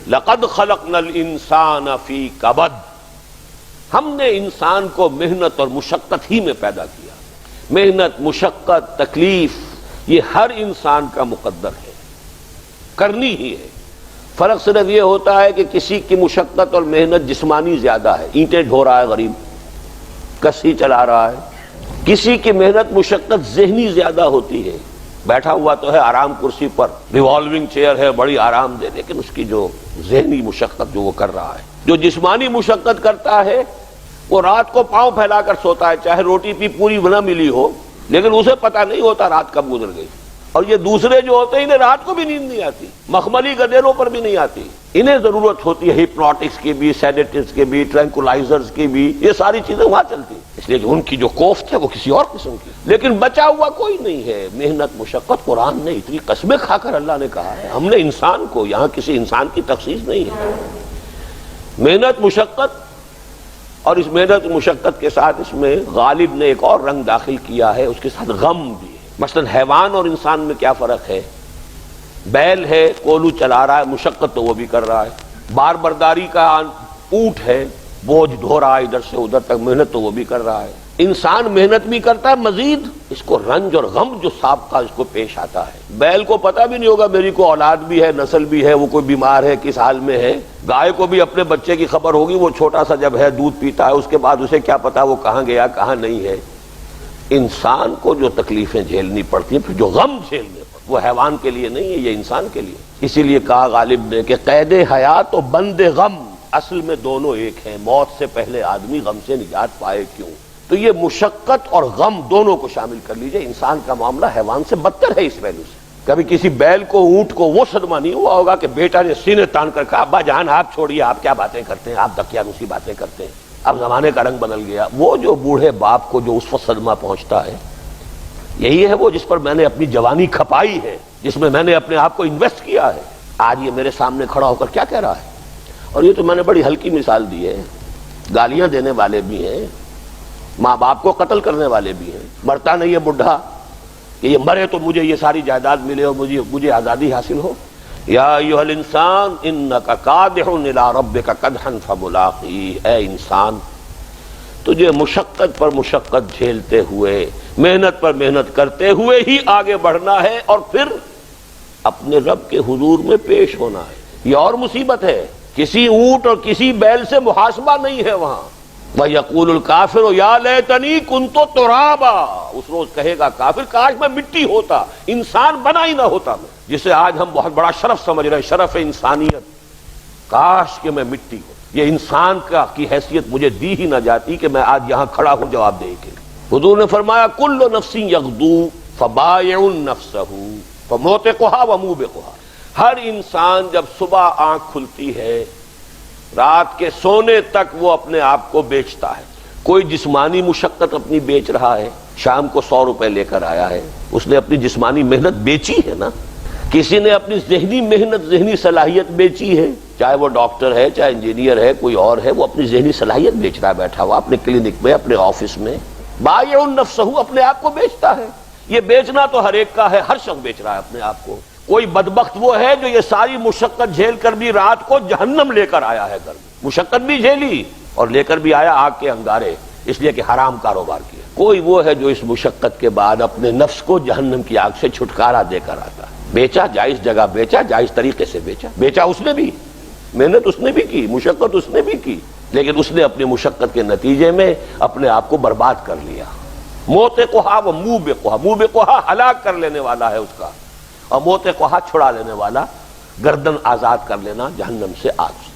لقد خلقنا الانسان فی کبد، ہم نے انسان کو محنت اور مشقت ہی میں پیدا کیا۔ محنت، مشقت، تکلیف یہ ہر انسان کا مقدر ہے، کرنی ہی ہے۔ فرق صرف یہ ہوتا ہے کہ کسی کی مشقت اور محنت جسمانی زیادہ ہے، اینٹیں ڈھو رہا ہے غریب، کسی چلا رہا ہے۔ کسی کی محنت مشقت ذہنی زیادہ ہوتی ہے، بیٹھا ہوا تو ہے آرام کرسی پر، ریوالونگ چیئر ہے بڑی آرام دہ، لیکن اس کی جو ذہنی مشقت جو وہ کر رہا ہے۔ جو جسمانی مشقت کرتا ہے وہ رات کو پاؤں پھیلا کر سوتا ہے، چاہے روٹی بھی پوری نہ ملی ہو، لیکن اسے پتہ نہیں ہوتا رات کب گزر گئی۔ اور یہ دوسرے جو ہوتے ہیں انہیں رات کو بھی نیند نہیں آتی، مخملی گدیروں پر بھی نہیں آتی، انہیں ضرورت ہوتی ہے ہپنوٹکس کی بھی، سیڈیٹیوز کی بھی، ٹرینکولائزرز کی بھی، یہ ساری چیزیں وہاں چلتی ہیں، اس لیے کہ ان کی جو کوفت ہے وہ کسی اور قسم کی۔ لیکن بچا ہوا کوئی نہیں ہے۔ محنت، مشقت، قرآن نے اتنی قسمیں کھا کر اللہ نے کہا ہے، ہم نے انسان کو، یہاں کسی انسان کی تخصیص نہیں ہے۔ محنت، مشقت، اور اس محنت مشقت کے ساتھ اس میں غالب نے ایک اور رنگ داخل کیا ہے، اس کے ساتھ غم بھی ہے۔ مثلا حیوان اور انسان میں کیا فرق ہے؟ بیل ہے، کولو چلا رہا ہے، مشقت تو وہ بھی کر رہا ہے۔ بار برداری کا اونٹ ہے، بوجھ ڈھو رہا ہے ادھر سے ادھر تک، محنت تو وہ بھی کر رہا ہے۔ انسان محنت بھی کرتا ہے، مزید اس کو رنج اور غم جو سابقہ اس کو پیش آتا ہے۔ بیل کو پتہ بھی نہیں ہوگا میری کو اولاد بھی ہے، نسل بھی ہے، وہ کوئی بیمار ہے، کس حال میں ہے۔ گائے کو بھی اپنے بچے کی خبر ہوگی، وہ چھوٹا سا جب ہے دودھ پیتا ہے، اس کے بعد اسے کیا پتا وہ کہاں گیا کہاں نہیں ہے۔ انسان کو جو تکلیفیں جھیلنی پڑتی ہیں، پھر جو غم جھیلنے پڑتے، وہ حیوان کے لیے نہیں ہے، یہ انسان کے لیے۔ اسی لیے کہا غالب نے کہ قید حیات و بند غم، اصل میں دونوں ایک ہیں، موت سے پہلے آدمی غم سے نجات پائے کیوں؟ تو یہ مشقت اور غم دونوں کو شامل کر لیجئے۔ انسان کا معاملہ حیوان سے بدتر ہے اس پہلو سے۔ کبھی کسی بیل کو، اونٹ کو وہ صدمہ نہیں ہوا ہوگا کہ بیٹا نے سینے تان کر کہا ابا جان آپ چھوڑیے، آپ کیا باتیں کرتے ہیں، آپ دقیانوسی باتیں کرتے ہیں، اب زمانے کا رنگ بدل گیا۔ وہ جو بوڑھے باپ کو جو اس وقت صدمہ پہنچتا ہے، یہی ہے وہ جس پر میں نے اپنی جوانی کھپائی ہے، جس میں میں نے اپنے آپ کو انویسٹ کیا ہے۔ آج یہ میرے سامنے کھڑا ہو کر کیا کہہ رہا ہے؟ اور یہ تو میں نے بڑی ہلکی مثال دی ہے، گالیاں دینے والے بھی ہیں، ماں باپ کو قتل کرنے والے بھی ہیں۔ مرتا نہیں ہے بڈھا کہ یہ مرے تو مجھے یہ ساری جائیداد ملے اور مجھے آزادی حاصل ہو۔ یا ایھا الانسان انک کادح الی ربک کدحا فملاقیہ، اے انسان تجھے مشقت پر مشقت جھیلتے ہوئے، محنت پر محنت کرتے ہوئے ہی آگے بڑھنا ہے، اور پھر اپنے رب کے حضور میں پیش ہونا ہے۔ یہ اور مصیبت ہے، کسی اونٹ اور کسی بیل سے محاسبہ نہیں ہے وہاں۔ وَيَقُولُ الْكَافِرُ يَا لَيْتَنِي كُنتُ تُرَابًا، اس روز کہے گا کافر کاش میں مٹی ہوتا، انسان بنا ہی نہ ہوتا میں، جسے آج ہم بہت بڑا شرف سمجھ رہے ہیں، شرف انسانیت۔ کاش کہ میں مٹی ہوں، یہ انسان کی حیثیت مجھے دی ہی نہ جاتی کہ میں آج یہاں کھڑا ہوں جواب دے کے۔ حضور نے فرمایا كُلُّ نَفْسٍ يَغْدُو فَبَائِعٌ نَفْسَهُ فَمُوبِقُهَا وَمُوبِقُهَا، ہر انسان جب صبح آنکھ کھلتی ہے، رات کے سونے تک وہ اپنے آپ کو بیچتا ہے۔ کوئی جسمانی مشقت اپنی بیچ رہا ہے، شام کو 100 روپے لے کر آیا ہے، اس نے اپنی جسمانی محنت بیچی ہے نا۔ کسی نے اپنی ذہنی محنت، ذہنی صلاحیت بیچی ہے، چاہے وہ ڈاکٹر ہے، چاہے انجینئر ہے، کوئی اور ہے، وہ اپنی ذہنی صلاحیت بیچ رہا ہے بیٹھا ہوا اپنے کلینک میں، اپنے آفس میں۔ بائع نفسہ، اپنے آپ کو بیچتا ہے۔ یہ بیچنا تو ہر ایک کا ہے، ہر شخص بیچ رہا ہے اپنے آپ کو۔ کوئی بدبخت وہ ہے جو یہ ساری مشقت جھیل کر بھی رات کو جہنم لے کر آیا ہے گھر میں، مشقت بھی جھیلی اور لے کر بھی آیا آگ کے انگارے، اس لیے کہ حرام کاروبار کیا۔ کوئی وہ ہے جو اس مشقت کے بعد اپنے نفس کو جہنم کی آگ سے چھٹکارا دے کر آتا ہے۔ بیچا، جائز جگہ بیچا، جائز طریقے سے بیچا، بیچا اس نے بھی، محنت اس نے بھی کی، مشقت اس نے بھی کی، لیکن اس نے اپنی مشقت کے نتیجے میں اپنے آپ کو برباد کر لیا۔ موت قحا و موبقھا، موبقھا ہلاک کر لینے والا ہے اس کا، اور موت قحا چھڑا لینے والا، گردن آزاد کر لینا جہنم سے آگ سے۔